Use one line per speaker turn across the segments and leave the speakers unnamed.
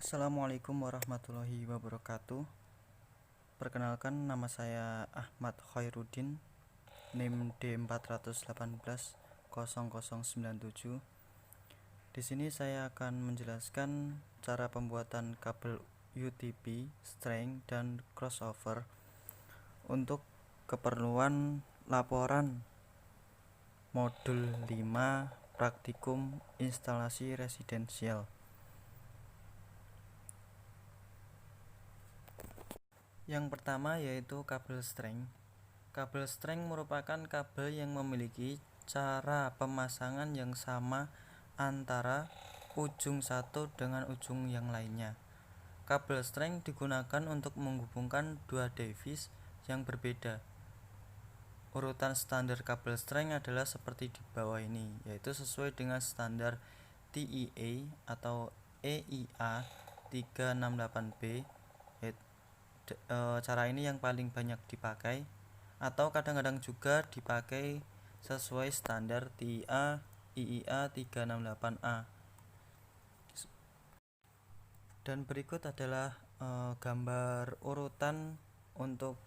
Assalamualaikum warahmatullahi wabarakatuh. Perkenalkan, nama saya Ahmad Khairuddin, NIM D418 0097. Di sini saya akan menjelaskan cara pembuatan kabel UTP, string, dan crossover untuk keperluan laporan modul 5 praktikum instalasi residensial. Yang pertama yaitu kabel string. Kabel string merupakan kabel yang memiliki cara pemasangan yang sama antara ujung satu dengan ujung yang lainnya. Kabel string digunakan untuk menghubungkan dua device yang berbeda. Urutan standar kabel string adalah seperti di bawah ini, yaitu sesuai dengan standar TIA atau EIA 368B. Cara ini yang paling banyak dipakai, atau kadang-kadang juga dipakai sesuai standar TIA IIA 368A. Dan berikut adalah gambar urutan untuk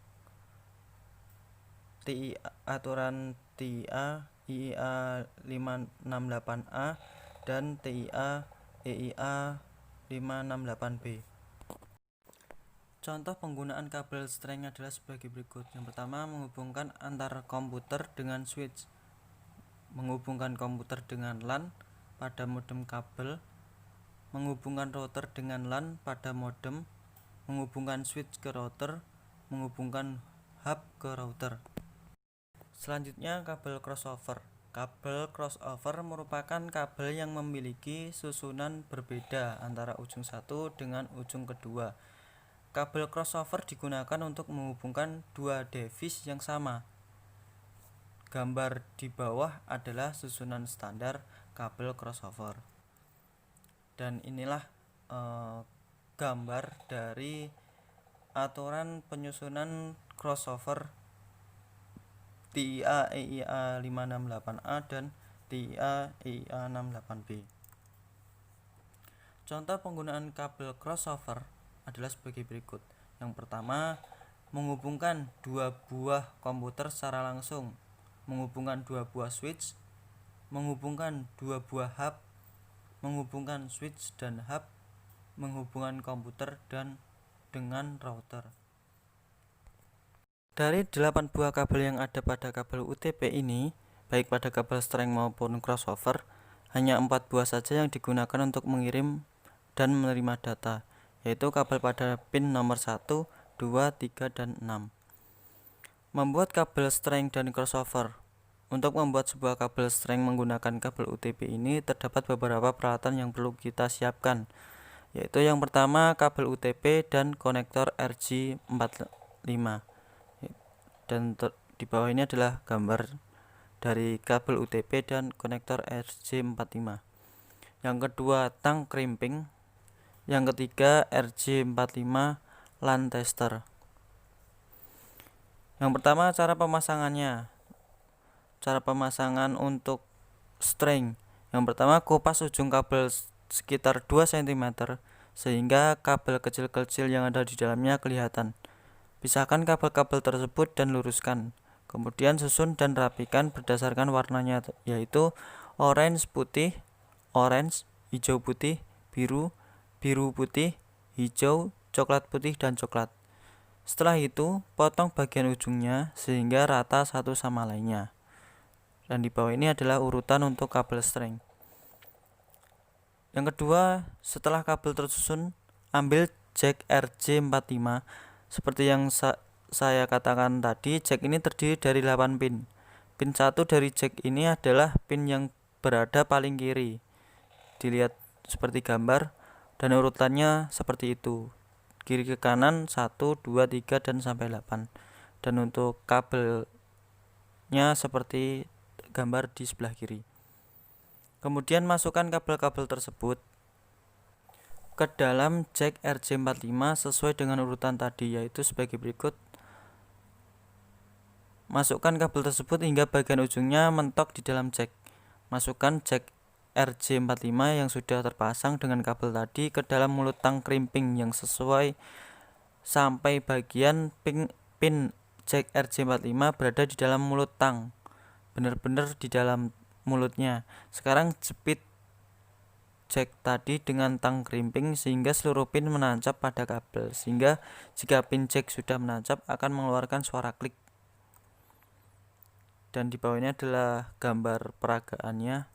aturan TIA IIA 568A dan TIA EIA 568B. Contoh penggunaan kabel string adalah sebagai berikut. Yang pertama, menghubungkan antar komputer dengan switch, menghubungkan komputer dengan LAN pada modem kabel, menghubungkan router dengan LAN pada modem, menghubungkan switch ke router, menghubungkan hub ke router. Selanjutnya, kabel crossover. Kabel crossover merupakan kabel yang memiliki susunan berbeda antara ujung satu dengan ujung kedua. Kabel crossover digunakan untuk menghubungkan dua device yang sama. Gambar di bawah adalah susunan standar kabel crossover. Dan inilah gambar dari aturan penyusunan crossover TIA EIA 568A dan TIA EIA 68B. Contoh penggunaan kabel crossover adalah sebagai berikut. Yang pertama, menghubungkan dua buah komputer secara langsung, menghubungkan dua buah switch, menghubungkan dua buah hub, menghubungkan switch dan hub, menghubungkan komputer dan dengan router. Dari 8 buah kabel yang ada pada kabel UTP ini, baik pada kabel string maupun crossover, hanya 4 buah saja yang digunakan untuk mengirim dan menerima data, yaitu kabel pada pin nomor 1, 2, 3, dan 6. Membuat kabel string dan crossover. Untuk membuat sebuah kabel string menggunakan kabel UTP ini terdapat beberapa peralatan yang perlu kita siapkan, yaitu yang pertama kabel UTP dan konektor RJ45. Dan di bawah ini adalah gambar dari kabel UTP dan konektor RJ45. Yang kedua, tang crimping. Yang ketiga, RJ45 LAN tester. Yang pertama, cara pemasangannya. Cara pemasangan untuk string. Yang pertama, kupas ujung kabel sekitar 2 cm sehingga kabel kecil-kecil yang ada di dalamnya kelihatan. Pisahkan kabel-kabel tersebut dan luruskan. Kemudian susun dan rapikan berdasarkan warnanya, yaitu orange putih, orange, hijau putih, biru, biru putih, hijau, coklat putih, dan coklat. Setelah itu, potong bagian ujungnya sehingga rata satu sama lainnya. Dan di bawah ini adalah urutan untuk kabel string. Yang kedua, setelah kabel tersusun, ambil jack RJ45. Seperti yang saya katakan tadi, jack ini terdiri dari 8 pin. Pin 1 dari jack ini adalah pin yang berada paling kiri. Dilihat seperti gambar, dan urutannya seperti itu. Kiri ke kanan 1, 2, 3, dan sampai 8. Dan untuk kabelnya seperti gambar di sebelah kiri. Kemudian masukkan kabel-kabel tersebut ke dalam jack RJ45 sesuai dengan urutan tadi, yaitu sebagai berikut. Masukkan kabel tersebut hingga bagian ujungnya mentok di dalam jack. Masukkan jack RJ45 yang sudah terpasang dengan kabel tadi ke dalam mulut tang crimping yang sesuai sampai bagian pin jack RJ45 berada di dalam mulut tang, benar-benar di dalam mulutnya. Sekarang jepit jack tadi dengan tang crimping sehingga seluruh pin menancap pada kabel, sehingga jika pin jack sudah menancap akan mengeluarkan suara klik. Dan di bawah ini adalah gambar peragaannya.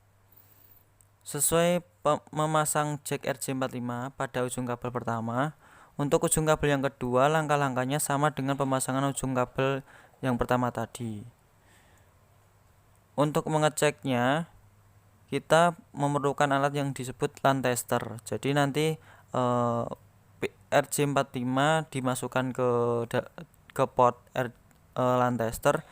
Sesuai memasang jack RJ45 pada ujung kabel pertama, untuk ujung kabel yang kedua langkah-langkahnya sama dengan pemasangan ujung kabel yang pertama tadi. Untuk mengeceknya kita memerlukan alat yang disebut LAN tester. Jadi nanti RJ45 dimasukkan ke port LAN tester.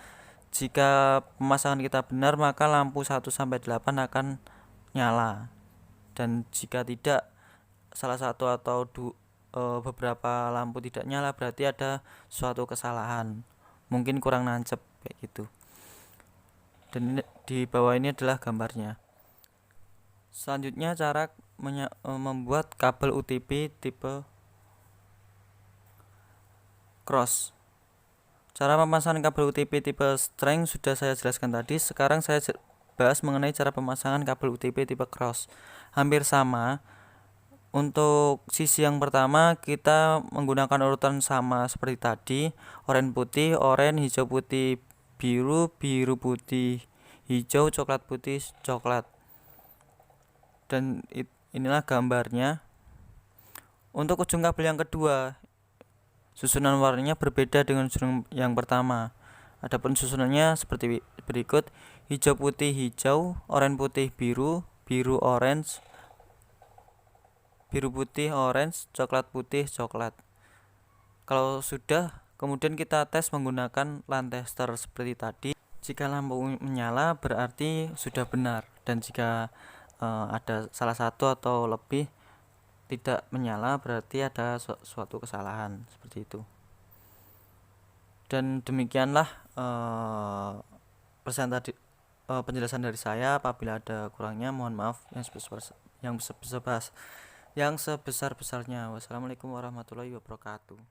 Jika pemasangan kita benar, maka lampu 1-8 akan nyala. Dan jika tidak, salah satu atau beberapa lampu tidak nyala, berarti ada suatu kesalahan. Mungkin kurang nancep kayak gitu. Dan di bawah ini adalah gambarnya. Selanjutnya cara membuat kabel UTP tipe cross. Cara pemasangan kabel UTP tipe string sudah saya jelaskan tadi. Sekarang saya bahas mengenai cara pemasangan kabel UTP tipe cross. Hampir sama. Untuk sisi yang pertama kita menggunakan urutan sama seperti tadi, oranye putih, oranye, hijau putih, biru, biru putih, hijau, coklat putih, coklat. Dan inilah gambarnya. Untuk ujung kabel yang kedua, susunan warnanya berbeda dengan susunan yang pertama. Adapun susunannya seperti berikut: hijau putih hijau, oranye putih biru, biru orange, biru putih orange, coklat putih coklat. Kalau sudah, kemudian kita tes menggunakan LAN tester seperti tadi. Jika lampu menyala berarti sudah benar, dan jika ada salah satu atau lebih tidak menyala berarti ada suatu kesalahan seperti itu. Dan demikianlah penjelasan dari saya. Apabila ada kurangnya mohon maaf yang sebesar-besarnya. Wassalamualaikum warahmatullahi wabarakatuh.